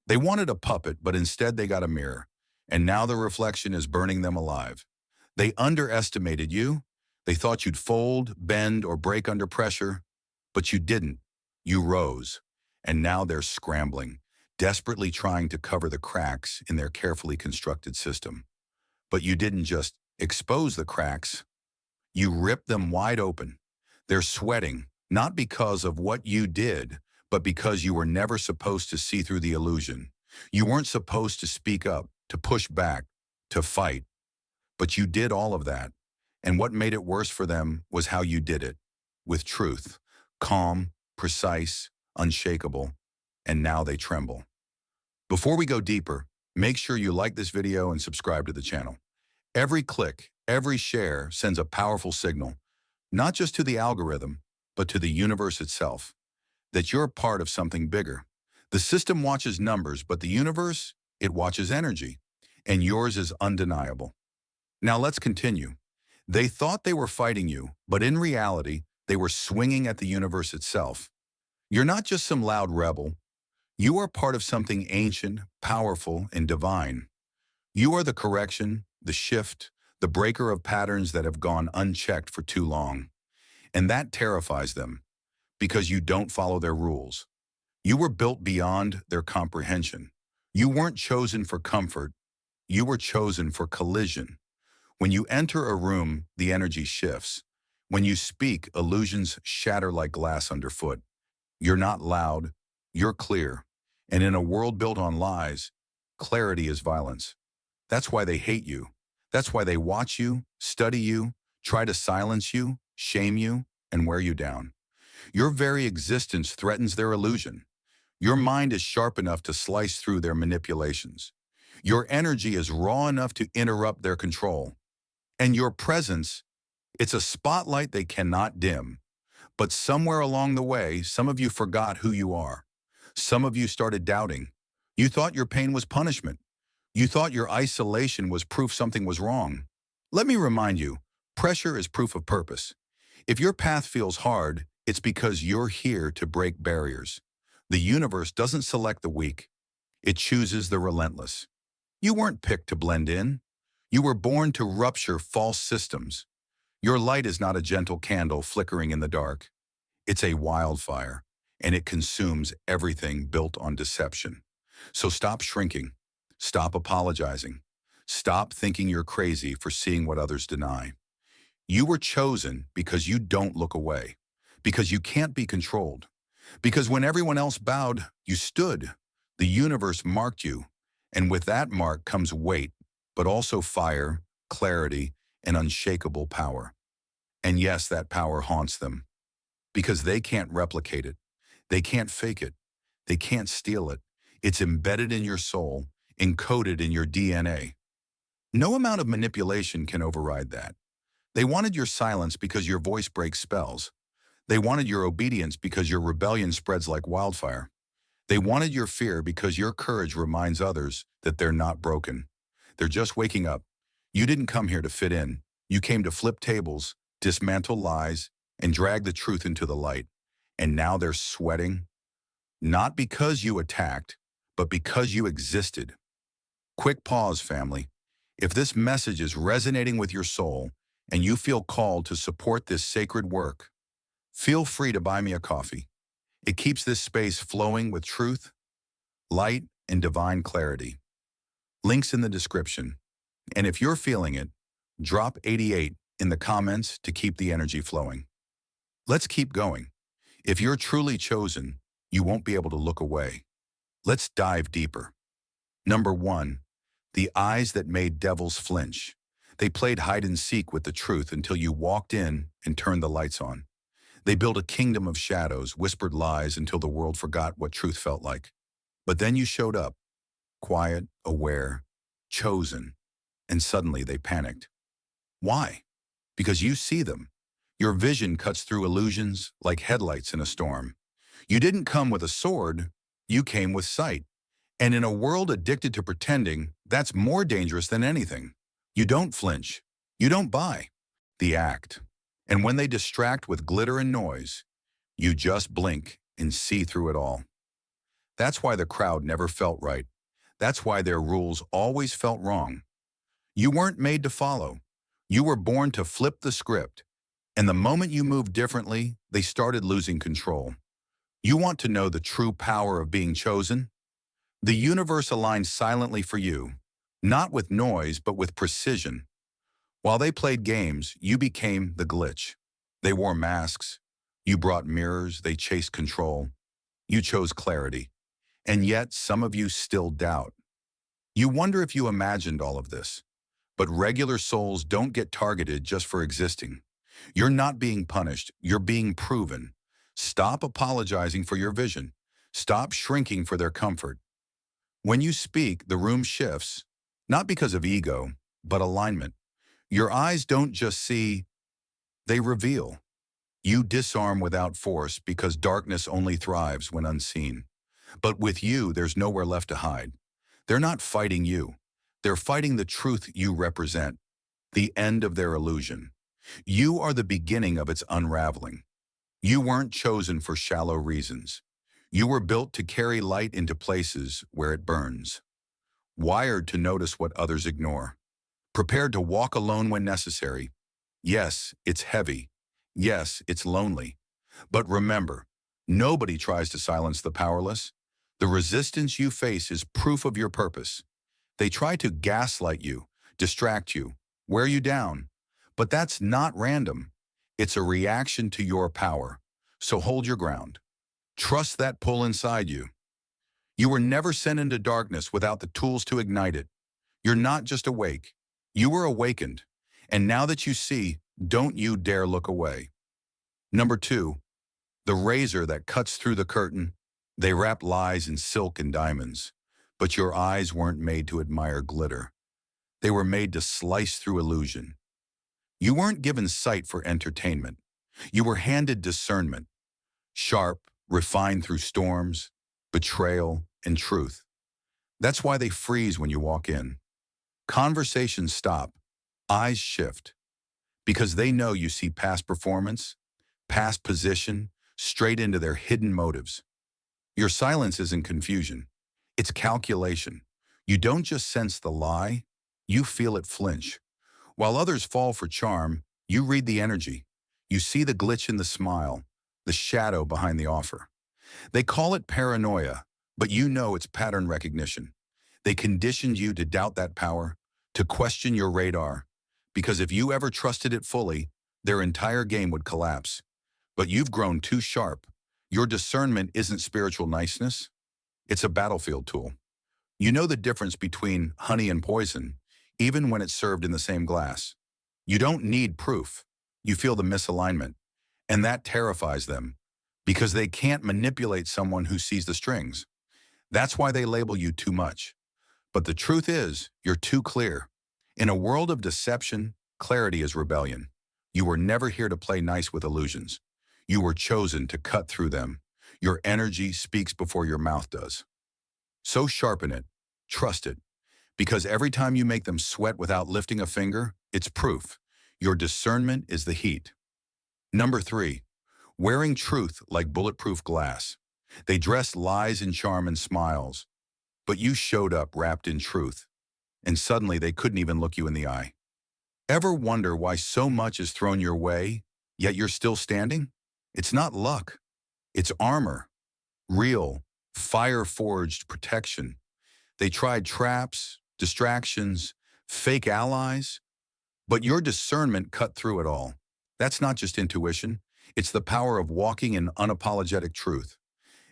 They wanted a puppet, but instead they got a mirror, and now the reflection is burning them alive. They underestimated you. They thought you'd fold, bend, or break under pressure, but you didn't. You rose, and now they're scrambling, desperately trying to cover the cracks in their carefully constructed system. But you didn't just expose the cracks, you ripped them wide open. They're sweating, not because of what you did, but because you were never supposed to see through the illusion. You weren't supposed to speak up, to push back, to fight. But you did all of that. And what made it worse for them was how you did it. With truth. Calm, precise, unshakable. And now they tremble. Before we go deeper, make sure you like this video and subscribe to the channel. Every click, every share sends a powerful signal, not just to the algorithm, but to the universe itself, that you're part of something bigger. The system watches numbers, but the universe, it watches energy, and yours is undeniable. Now let's continue. They thought they were fighting you, but in reality, they were swinging at the universe itself. You're not just some loud rebel. You are part of something ancient, powerful, and divine. You are the correction, the shift, the breaker of patterns that have gone unchecked for too long. And that terrifies them, because you don't follow their rules. You were built beyond their comprehension. You weren't chosen for comfort. You were chosen for collision. When you enter a room, the energy shifts. When you speak, illusions shatter like glass underfoot. You're not loud, you're clear. And in a world built on lies, clarity is violence. That's why they hate you. That's why they watch you, study you, try to silence you, shame you, and wear you down. Your very existence threatens their illusion. Your mind is sharp enough to slice through their manipulations. Your energy is raw enough to interrupt their control. And your presence, it's a spotlight they cannot dim. But somewhere along the way, some of you forgot who you are. Some of you started doubting. You thought your pain was punishment. You thought your isolation was proof something was wrong. Let me remind you, pressure is proof of purpose. If your path feels hard, it's because you're here to break barriers. The universe doesn't select the weak. It chooses the relentless. You weren't picked to blend in. You were born to rupture false systems. Your light is not a gentle candle flickering in the dark. It's a wildfire, and it consumes everything built on deception. So stop shrinking. Stop apologizing. Stop thinking you're crazy for seeing what others deny. You were chosen because you don't look away, because you can't be controlled, because when everyone else bowed, you stood. The universe marked you, and with that mark comes weight, but also fire, clarity, and unshakable power. And yes, that power haunts them, because they can't replicate it. They can't fake it. They can't steal it. It's embedded in your soul, encoded in your DNA. No amount of manipulation can override that. They wanted your silence because your voice breaks spells. They wanted your obedience because your rebellion spreads like wildfire. They wanted your fear because your courage reminds others that they're not broken. They're just waking up. You didn't come here to fit in. You came to flip tables, dismantle lies, and drag the truth into the light. And now they're sweating, not because you attacked, but because you existed. Quick pause, family. If this message is resonating with your soul and you feel called to support this sacred work, feel free to buy me a coffee. It keeps this space flowing with truth, light, and divine clarity. Links in the description. And if you're feeling it, drop 88 in the comments to keep the energy flowing. Let's keep going. If you're truly chosen, you won't be able to look away. Let's dive deeper. Number 1, the eyes that made devils flinch. They played hide and seek with the truth until you walked in and turned the lights on. They built a kingdom of shadows, whispered lies until the world forgot what truth felt like. But then you showed up, quiet, aware, chosen, and suddenly they panicked. Why? Because you see them. Your vision cuts through illusions like headlights in a storm. You didn't come with a sword, you came with sight. And in a world addicted to pretending, that's more dangerous than anything. You don't flinch. You don't buy. The act. And when they distract with glitter and noise, you just blink and see through it all. That's why the crowd never felt right. That's why their rules always felt wrong. You weren't made to follow. You were born to flip the script. And the moment you moved differently, they started losing control. You want to know the true power of being chosen? The universe aligned silently for you, not with noise, but with precision. While they played games, you became the glitch. They wore masks. You brought mirrors. They chased control. You chose clarity. And yet, some of you still doubt. You wonder if you imagined all of this. But regular souls don't get targeted just for existing. You're not being punished. You're being proven. Stop apologizing for your vision. Stop shrinking for their comfort. When you speak, the room shifts, not because of ego, but alignment. Your eyes don't just see, they reveal. You disarm without force because darkness only thrives when unseen. But with you, there's nowhere left to hide. They're not fighting you. They're fighting the truth you represent, the end of their illusion. You are the beginning of its unraveling. You weren't chosen for shallow reasons. You were built to carry light into places where it burns. Wired to notice what others ignore. Prepared to walk alone when necessary. Yes, it's heavy. Yes, it's lonely. But remember, nobody tries to silence the powerless. The resistance you face is proof of your purpose. They try to gaslight you, distract you, wear you down. But that's not random. It's a reaction to your power. So hold your ground. Trust that pull inside you. You were never sent into darkness without the tools to ignite it. You're not just awake. You were awakened. And now that you see, don't you dare look away. Number 2, the razor that cuts through the curtain. They wrap lies in silk and diamonds. But your eyes weren't made to admire glitter. They were made to slice through illusion. You weren't given sight for entertainment. You were handed discernment. Sharp, refined through storms, betrayal, and truth. That's why they freeze when you walk in. Conversations stop. Eyes shift. Because they know you see past performance, past position, straight into their hidden motives. Your silence isn't confusion. It's calculation. You don't just sense the lie, you feel it flinch. While others fall for charm, you read the energy. You see the glitch in the smile, the shadow behind the offer. They call it paranoia, but you know it's pattern recognition. They conditioned you to doubt that power, to question your radar, because if you ever trusted it fully, their entire game would collapse. But you've grown too sharp. Your discernment isn't spiritual niceness. It's a battlefield tool. You know the difference between honey and poison, even when it's served in the same glass. You don't need proof. You feel the misalignment. And that terrifies them, because they can't manipulate someone who sees the strings. That's why they label you too much. But the truth is, you're too clear. In a world of deception, clarity is rebellion. You were never here to play nice with illusions. You were chosen to cut through them. Your energy speaks before your mouth does. So sharpen it, trust it, because every time you make them sweat without lifting a finger, it's proof. Your discernment is the heat. Number 3, wearing truth like bulletproof glass. They dressed lies in charm and smiles, but you showed up wrapped in truth, and suddenly they couldn't even look you in the eye. Ever wonder why so much is thrown your way, yet you're still standing? It's not luck. It's armor. Real, fire-forged protection. They tried traps, distractions, fake allies, but your discernment cut through it all. That's not just intuition. It's the power of walking in unapologetic truth.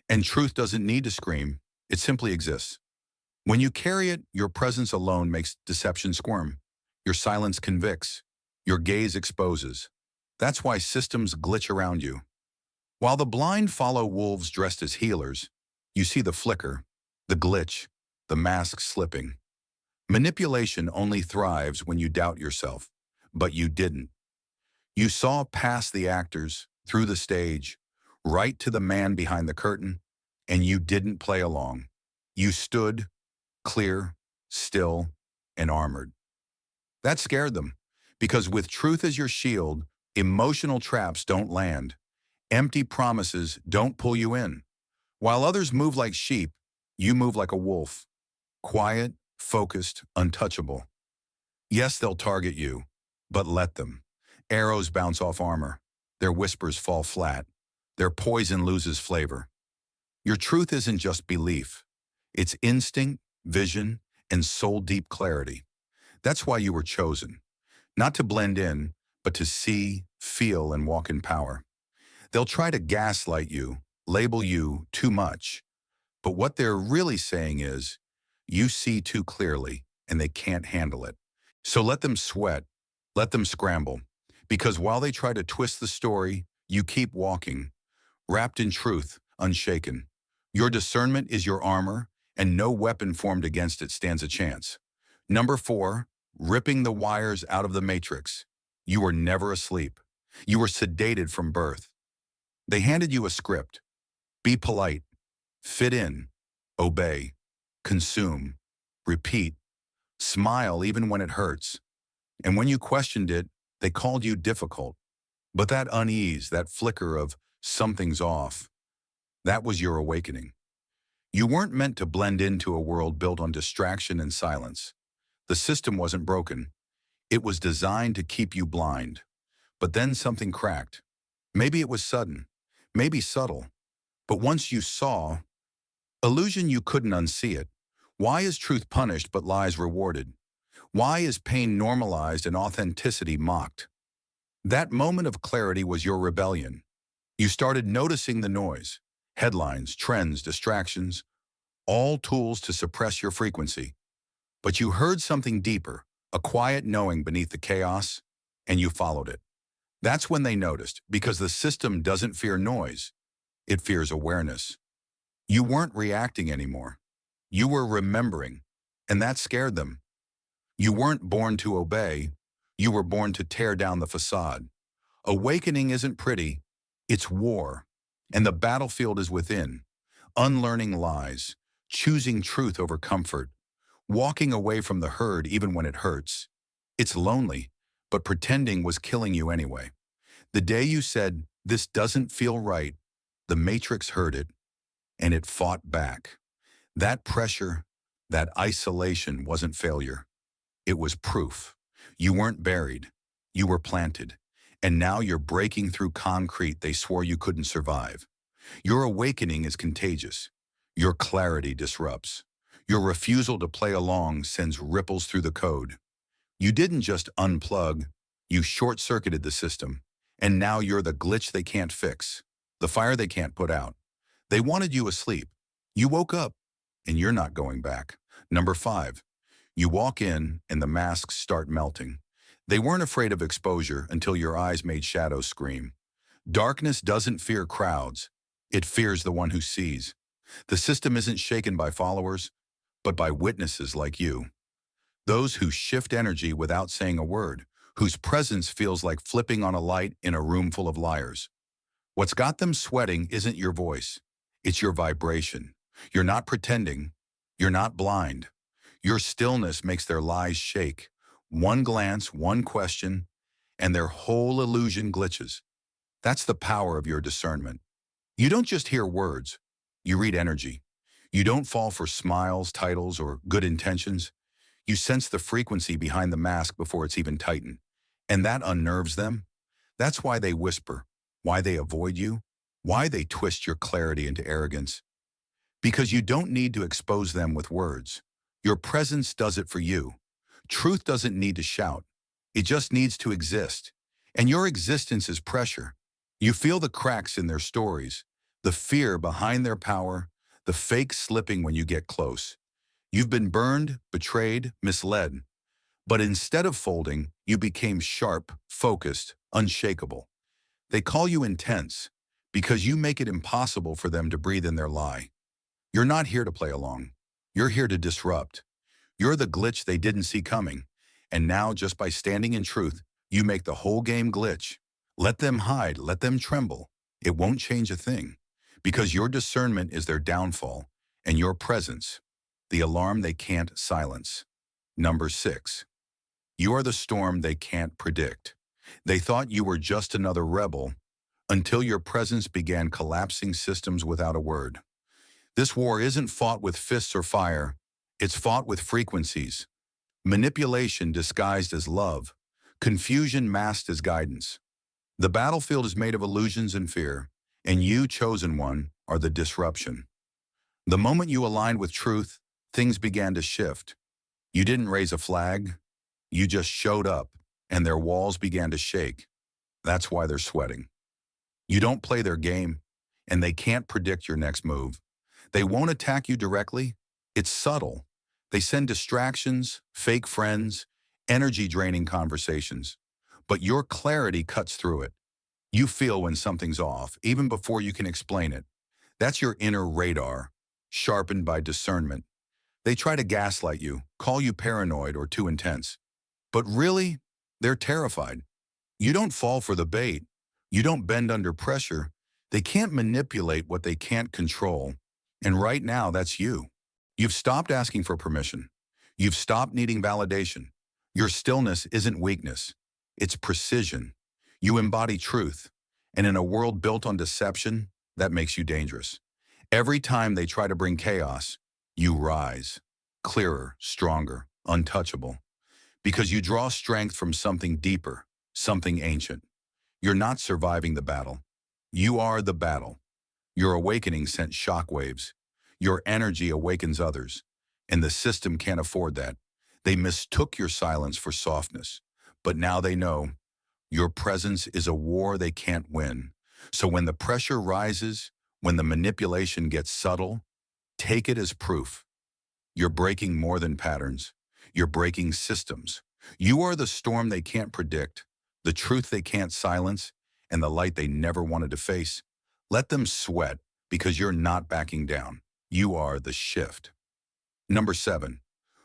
And truth doesn't need to scream. It simply exists. When you carry it, your presence alone makes deception squirm. Your silence convicts. Your gaze exposes. That's why systems glitch around you. While the blind follow wolves dressed as healers, you see the flicker, the glitch, the mask slipping. Manipulation only thrives when you doubt yourself, but you didn't. You saw past the actors, through the stage, right to the man behind the curtain, and you didn't play along. You stood, clear, still, and armored. That scared them, because with truth as your shield, emotional traps don't land. Empty promises don't pull you in. While others move like sheep, you move like a wolf, quiet, focused, untouchable. Yes, they'll target you, but let them. Arrows bounce off armor. Their whispers fall flat. Their poison loses flavor. Your truth isn't just belief. It's instinct, vision, and soul-deep clarity. That's why you were chosen. Not to blend in, but to see, feel, and walk in power. They'll try to gaslight you, label you too much. But what they're really saying is, you see too clearly, and they can't handle it. So let them sweat, let them scramble, because while they try to twist the story, you keep walking, wrapped in truth, unshaken. Your discernment is your armor, and no weapon formed against it stands a chance. Number 4, ripping the wires out of the matrix. You were never asleep. You were sedated from birth. They handed you a script. Be polite, fit in, obey, consume, repeat, smile even when it hurts. And when you questioned it, they called you difficult. But that unease, that flicker of something's off, that was your awakening. You weren't meant to blend into a world built on distraction and silence. The system wasn't broken. It was designed to keep you blind. But then something cracked. Maybe it was sudden, maybe subtle. But once you saw, illusion, you couldn't unsee it. Why is truth punished but lies rewarded? Why is pain normalized and authenticity mocked? That moment of clarity was your rebellion. You started noticing the noise, headlines, trends, distractions, all tools to suppress your frequency. But you heard something deeper, a quiet knowing beneath the chaos, and you followed it. That's when they noticed, because the system doesn't fear noise, it fears awareness. You weren't reacting anymore. You were remembering, and that scared them. You weren't born to obey, you were born to tear down the facade. Awakening isn't pretty, it's war. And the battlefield is within. Unlearning lies, choosing truth over comfort, walking away from the herd even when it hurts. It's lonely, but pretending was killing you anyway. The day you said, "This doesn't feel right," the Matrix heard it, and it fought back. That pressure, that isolation wasn't failure. It was proof. You weren't buried. You were planted. And now you're breaking through concrete they swore you couldn't survive. Your awakening is contagious. Your clarity disrupts. Your refusal to play along sends ripples through the code. You didn't just unplug, you short-circuited the system. And now you're the glitch they can't fix, the fire they can't put out. They wanted you asleep. You woke up, and you're not going back. Number 5, you walk in and the masks start melting. They weren't afraid of exposure until your eyes made shadows scream. Darkness doesn't fear crowds. It fears the one who sees. The system isn't shaken by followers, but by witnesses like you. Those who shift energy without saying a word, whose presence feels like flipping on a light in a room full of liars. What's got them sweating isn't your voice. It's your vibration. You're not pretending. You're not blind. Your stillness makes their lies shake. One glance, one question, and their whole illusion glitches. That's the power of your discernment. You don't just hear words. You read energy. You don't fall for smiles, titles, or good intentions. You sense the frequency behind the mask before it's even tightened. And that unnerves them. That's why they whisper, why they avoid you, why they twist your clarity into arrogance. Because you don't need to expose them with words. Your presence does it for you. Truth doesn't need to shout. It just needs to exist. And your existence is pressure. You feel the cracks in their stories, the fear behind their power, the fake slipping when you get close. You've been burned, betrayed, misled. But instead of folding, you became sharp, focused, unshakable. They call you intense because you make it impossible for them to breathe in their lie. You're not here to play along. You're here to disrupt. You're the glitch they didn't see coming. And now, just by standing in truth, you make the whole game glitch. Let them hide, let them tremble. It won't change a thing. Because your discernment is their downfall, and your presence, the alarm they can't silence. Number 6. You are the storm they can't predict. They thought you were just another rebel until your presence began collapsing systems without a word. This war isn't fought with fists or fire. It's fought with frequencies. Manipulation disguised as love. Confusion masked as guidance. The battlefield is made of illusions and fear, and you, chosen one, are the disruption. The moment you aligned with truth, things began to shift. You didn't raise a flag. You just showed up, and their walls began to shake. That's why they're sweating. You don't play their game, and they can't predict your next move. They won't attack you directly. It's subtle. They send distractions, fake friends, energy-draining conversations. But your clarity cuts through it. You feel when something's off, even before you can explain it. That's your inner radar, sharpened by discernment. They try to gaslight you, call you paranoid or too intense. But really, they're terrified. You don't fall for the bait. You don't bend under pressure. They can't manipulate what they can't control. And right now, that's you. You've stopped asking for permission. You've stopped needing validation. Your stillness isn't weakness. It's precision. You embody truth. And in a world built on deception, that makes you dangerous. Every time they try to bring chaos, you rise. Clearer, stronger, untouchable. Because you draw strength from something deeper, something ancient. You're not surviving the battle. You are the battle. Your awakening sent shockwaves. Your energy awakens others. And the system can't afford that. They mistook your silence for softness. But now they know your presence is a war they can't win. So when the pressure rises, when the manipulation gets subtle, take it as proof. You're breaking more than patterns. You're breaking systems. You are the storm they can't predict, the truth they can't silence, and the light they never wanted to face. Let them sweat because you're not backing down. You are the shift. Number 7,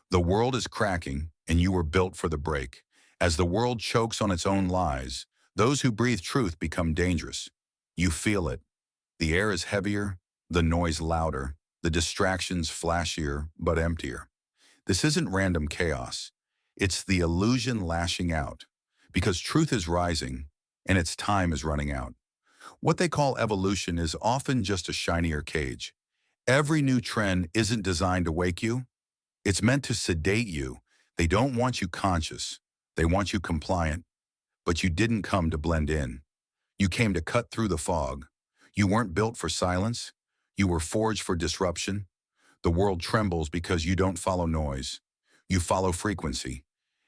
the world is cracking and you were built for the break. As the world chokes on its own lies, those who breathe truth become dangerous. You feel it. The air is heavier, the noise louder, the distractions flashier but emptier. This isn't random chaos. It's the illusion lashing out. Because truth is rising and its time is running out. What they call evolution is often just a shinier cage. Every new trend isn't designed to wake you. It's meant to sedate you. They don't want you conscious. They want you compliant. But you didn't come to blend in. You came to cut through the fog. You weren't built for silence. You were forged for disruption. The world trembles because you don't follow noise. You follow frequency.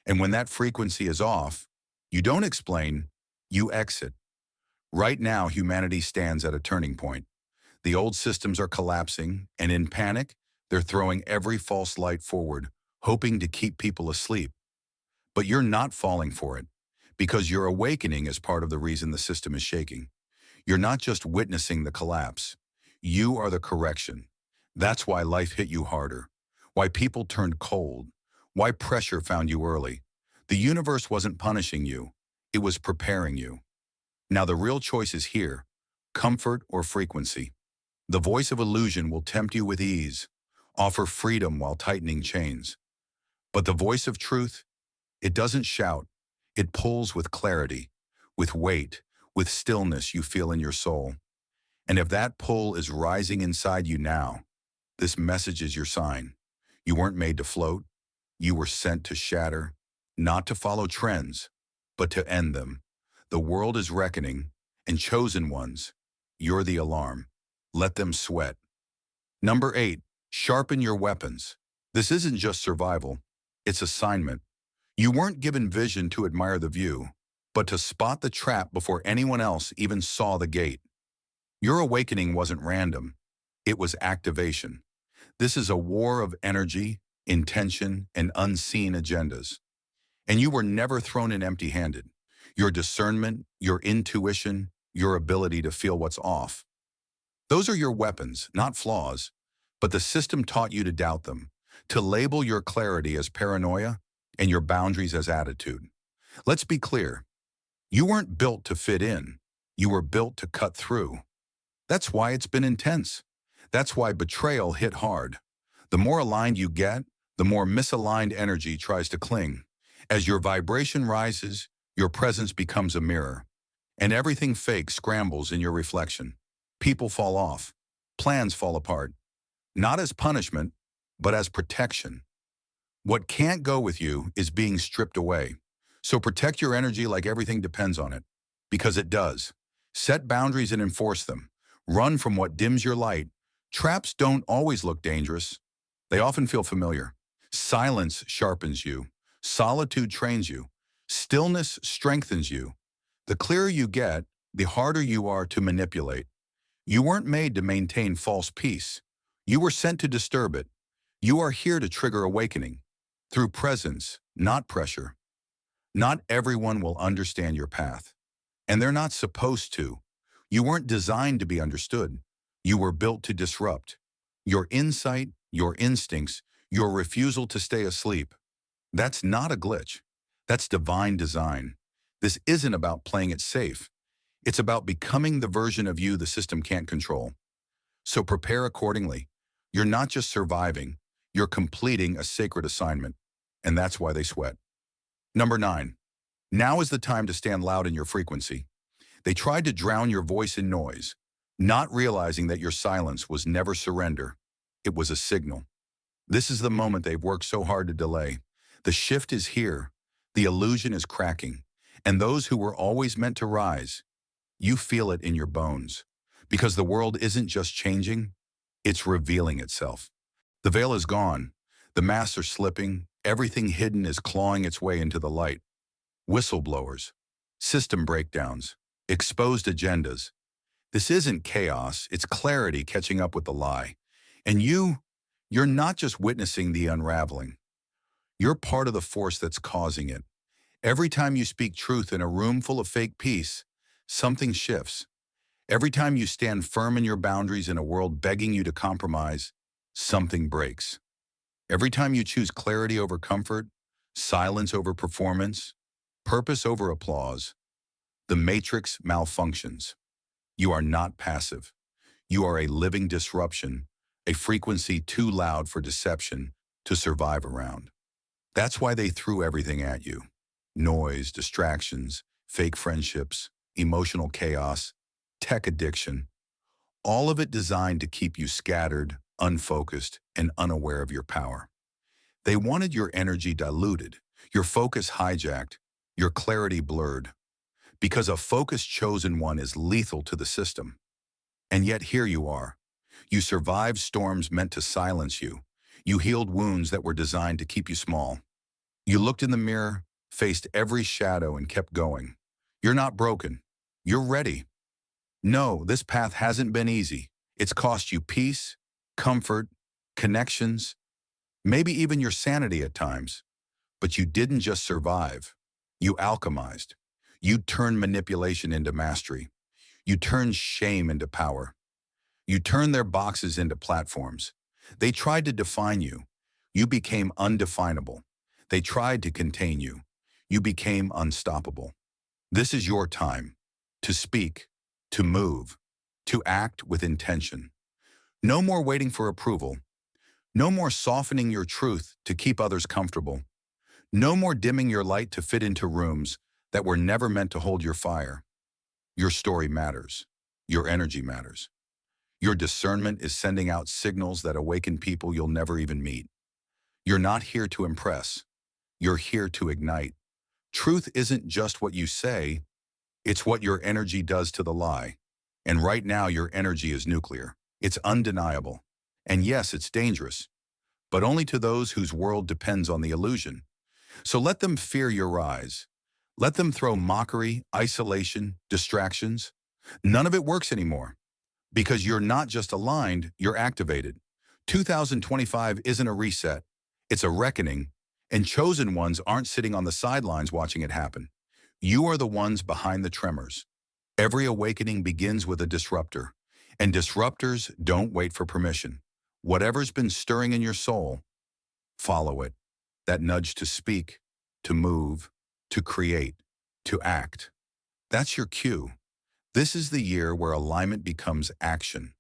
And when that frequency is off, you don't explain, you exit. Right now, humanity stands at a turning point. The old systems are collapsing, and in panic, they're throwing every false light forward, hoping to keep people asleep. But you're not falling for it, because your awakening is part of the reason the system is shaking. You're not just witnessing the collapse. You are the correction. That's why life hit you harder, why people turned cold, why pressure found you early. The universe wasn't punishing you. It was preparing you. Now the real choice is here, comfort or frequency. The voice of illusion will tempt you with ease, offer freedom while tightening chains. But the voice of truth, it doesn't shout. It pulls with clarity, with weight, with stillness you feel in your soul. And if that pull is rising inside you now, this message is your sign. You weren't made to float. You were sent to shatter, not to follow trends, but to end them. The world is reckoning, and chosen ones, you're the alarm. Let them sweat. Number 8, sharpen your weapons. This isn't just survival, it's assignment. You weren't given vision to admire the view, but to spot the trap before anyone else even saw the gate. Your awakening wasn't random, it was activation. This is a war of energy, intention, and unseen agendas. And you were never thrown in empty-handed. Your discernment, your intuition, your ability to feel what's off. Those are your weapons, not flaws, but the system taught you to doubt them, to label your clarity as paranoia and your boundaries as attitude. Let's be clear. You weren't built to fit in. You were built to cut through. That's why it's been intense. That's why betrayal hit hard. The more aligned you get, the more misaligned energy tries to cling. As your vibration rises, your presence becomes a mirror. And everything fake scrambles in your reflection. People fall off. Plans fall apart. not as punishment, but as protection. What can't go with you is being stripped away. So protect your energy like everything depends on it, because it does. Set boundaries and enforce them. Run from what dims your light. Traps don't always look dangerous. They often feel familiar. Silence sharpens you. Solitude trains you. Stillness strengthens you. The clearer you get, the harder you are to manipulate. You weren't made to maintain false peace. You were sent to disturb it. You are here to trigger awakening. Through presence, not pressure. Not everyone will understand your path. And they're not supposed to. You weren't designed to be understood. You were built to disrupt. Your insight, your instincts, your refusal to stay asleep. That's not a glitch. That's divine design. This isn't about playing it safe. It's about becoming the version of you the system can't control. So prepare accordingly. You're not just surviving, you're completing a sacred assignment. And that's why they sweat. Number 9. Now is the time to stand loud in your frequency. They tried to drown your voice in noise, not realizing that your silence was never surrender. It was a signal. This is the moment they've worked so hard to delay. The shift is here. The illusion is cracking. And those who were always meant to rise, you feel it in your bones. Because the world isn't just changing, it's revealing itself. The veil is gone. The masks are slipping. Everything hidden is clawing its way into the light. Whistleblowers, system breakdowns, exposed agendas. This isn't chaos, it's clarity catching up with the lie. And you're not just witnessing the unraveling. You're part of the force that's causing it. Every time you speak truth in a room full of fake peace, something shifts. Every time you stand firm in your boundaries in a world begging you to compromise, something breaks. Every time you choose clarity over comfort, silence over performance, purpose over applause, the matrix malfunctions. You are not passive. You are a living disruption, a frequency too loud for deception to survive around. That's why they threw everything at you. Noise, distractions, fake friendships, emotional chaos, tech addiction. All of it designed to keep you scattered, unfocused, and unaware of your power. They wanted your energy diluted, your focus hijacked, your clarity blurred. Because a focused chosen one is lethal to the system. And yet here you are. You survived storms meant to silence you. You healed wounds that were designed to keep you small. You looked in the mirror, faced every shadow, and kept going. You're not broken. You're ready. No, this path hasn't been easy. It's cost you peace, comfort, connections, maybe even your sanity at times. But you didn't just survive. You alchemized. You turned manipulation into mastery. You turned shame into power. You turned their boxes into platforms. They tried to define you. You became undefinable. They tried to contain you. You became unstoppable. This is your time to speak, to move, to act with intention. No more waiting for approval. No more softening your truth to keep others comfortable. No more dimming your light to fit into rooms that were never meant to hold your fire. Your story matters. Your energy matters. Your discernment is sending out signals that awaken people you'll never even meet. You're not here to impress. You're here to ignite. Truth isn't just what you say, it's what your energy does to the lie. And right now your energy is nuclear. It's undeniable. And yes, it's dangerous, but only to those whose world depends on the illusion. So let them fear your rise. Let them throw mockery, isolation, distractions. None of it works anymore. Because you're not just aligned, you're activated. 2025 isn't a reset. It's a reckoning. And chosen ones aren't sitting on the sidelines watching it happen. You are the ones behind the tremors. Every awakening begins with a disruptor. And disruptors don't wait for permission. Whatever's been stirring in your soul, follow it. That nudge to speak, to move, to create, to act. That's your cue. This is the year where alignment becomes action.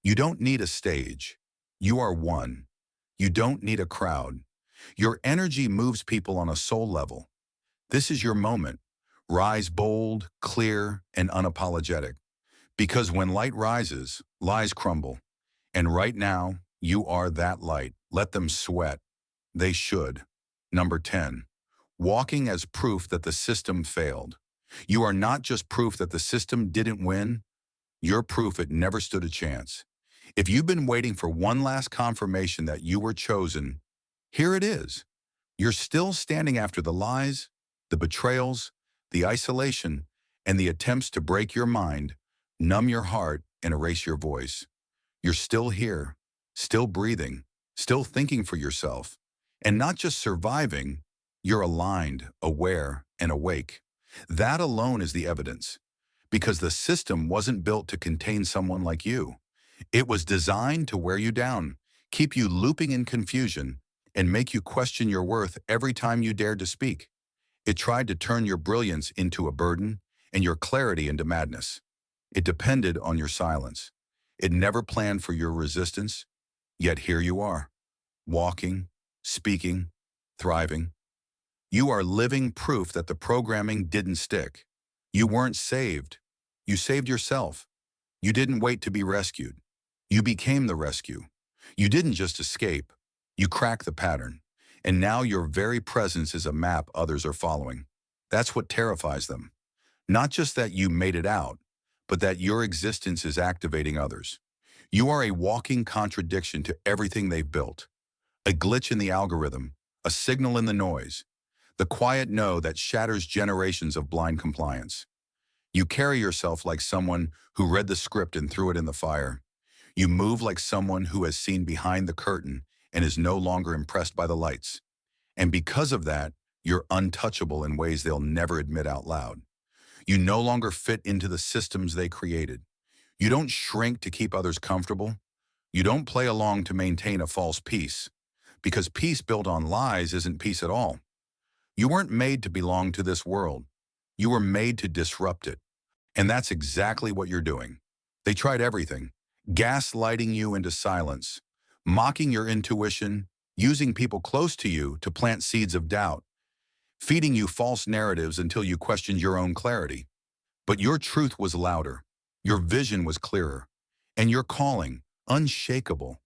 You don't need a stage. You are one. You don't need a crowd. Your energy moves people on a soul level. This is your moment. Rise bold, clear, and unapologetic. Because when light rises, lies crumble. And right now, You are that light. Let them sweat. They should. Number 10. Walking as proof that the system failed. You are not just proof that the system didn't win, you're proof it never stood a chance. If you've been waiting for one last confirmation that you were chosen, here it is. You're still standing after the lies, the betrayals, the isolation, and the attempts to break your mind, numb your heart, and erase your voice. You're still here, still breathing, still thinking for yourself. And not just surviving, you're aligned, aware, and awake. That alone is the evidence. Because the system wasn't built to contain someone like you. It was designed to wear you down, keep you looping in confusion, and make you question your worth every time you dared to speak. It tried to turn your brilliance into a burden and your clarity into madness. It depended on your silence. It never planned for your resistance, yet here you are, walking, speaking, thriving. You are living proof that the programming didn't stick. You weren't saved. You saved yourself. You didn't wait to be rescued. You became the rescue. You didn't just escape. You cracked the pattern. And now your very presence is a map others are following. That's what terrifies them. Not just that you made it out, but that your existence is activating others. You are a walking contradiction to everything they've built. A glitch in the algorithm, a signal in the noise, the quiet no that shatters generations of blind compliance. You carry yourself like someone who read the script and threw it in the fire. You move like someone who has seen behind the curtain and is no longer impressed by the lights. And because of that, you're untouchable in ways they'll never admit out loud. You no longer fit into the systems they created. You don't shrink to keep others comfortable. You don't play along to maintain a false peace. Because peace built on lies isn't peace at all. You weren't made to belong to this world. You were made to disrupt it. And that's exactly what you're doing. They tried everything, gaslighting you into silence, mocking your intuition, using people close to you to plant seeds of doubt, feeding you false narratives until you questioned your own clarity. But your truth was louder, your vision was clearer, and your calling unshakable.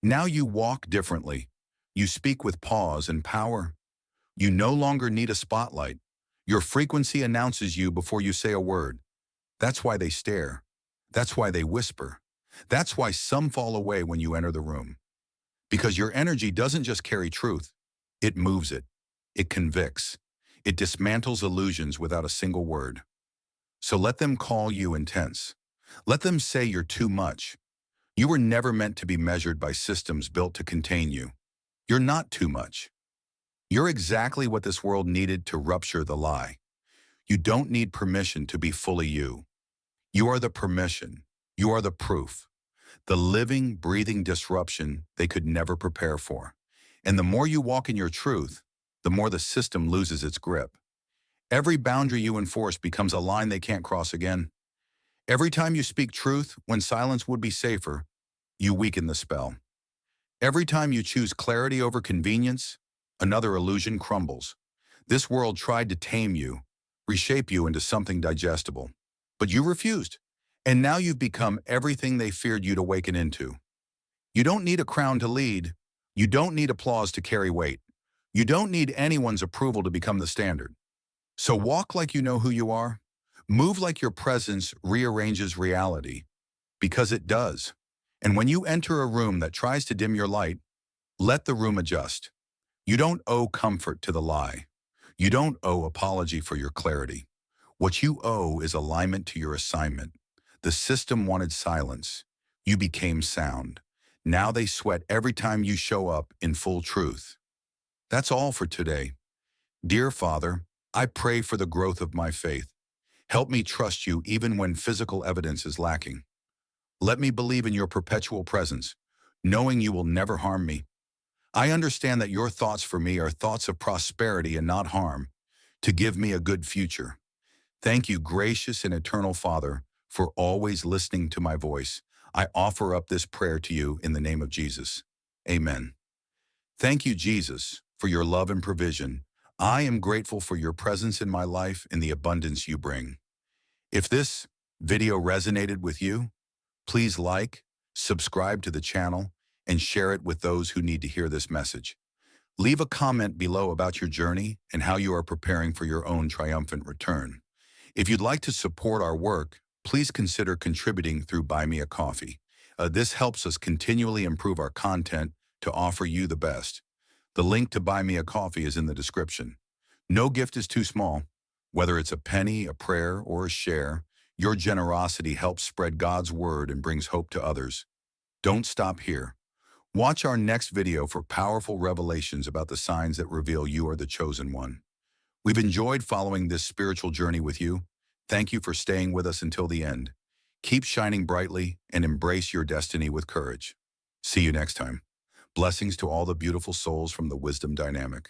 Now you walk differently. You speak with pause and power. You no longer need a spotlight. Your frequency announces you before you say a word. That's why they stare. That's why they whisper. That's why some fall away when you enter the room. Because your energy doesn't just carry truth. It moves it. It convicts. It dismantles illusions without a single word. So let them call you intense. Let them say you're too much. You were never meant to be measured by systems built to contain you. You're not too much. You're exactly what this world needed to rupture the lie. You don't need permission to be fully you. You are the permission. You are the proof. The living, breathing disruption they could never prepare for. And the more you walk in your truth, the more the system loses its grip. Every boundary you enforce becomes a line they can't cross again. Every time you speak truth when silence would be safer, you weaken the spell. Every time you choose clarity over convenience, another illusion crumbles. This world tried to tame you, reshape you into something digestible. But you refused. And now you've become everything they feared you'd awaken into. You don't need a crown to lead. You don't need applause to carry weight. You don't need anyone's approval to become the standard. So walk like you know who you are. Move like your presence rearranges reality. Because it does. And when you enter a room that tries to dim your light, let the room adjust. You don't owe comfort to the lie. You don't owe apology for your clarity. What you owe is alignment to your assignment. The system wanted silence. You became sound. Now they sweat every time you show up in full truth. That's all for today. Dear Father, I pray for the growth of my faith. Help me trust you even when physical evidence is lacking. Let me believe in your perpetual presence, knowing you will never harm me. I understand that your thoughts for me are thoughts of prosperity and not harm, to give me a good future. Thank you, gracious and eternal Father, for always listening to my voice. I offer up this prayer to you in the name of Jesus. Amen. Thank you, Jesus, for your love and provision. I am grateful for your presence in my life and the abundance you bring. If this video resonated with you, please like, subscribe to the channel, and share it with those who need to hear this message. Leave a comment below about your journey and how you are preparing for your own triumphant return. If you'd like to support our work, please consider contributing through Buy Me a Coffee. This helps us continually improve our content to offer you the best. The link to Buy Me a Coffee is in the description. No gift is too small. Whether it's a penny, a prayer, or a share, your generosity helps spread God's word and brings hope to others. Don't stop here. Watch our next video for powerful revelations about the signs that reveal you are the chosen one. We've enjoyed following this spiritual journey with you. Thank you for staying with us until the end. Keep shining brightly and embrace your destiny with courage. See you next time. Blessings to all the beautiful souls from the Wisdom Dynamic.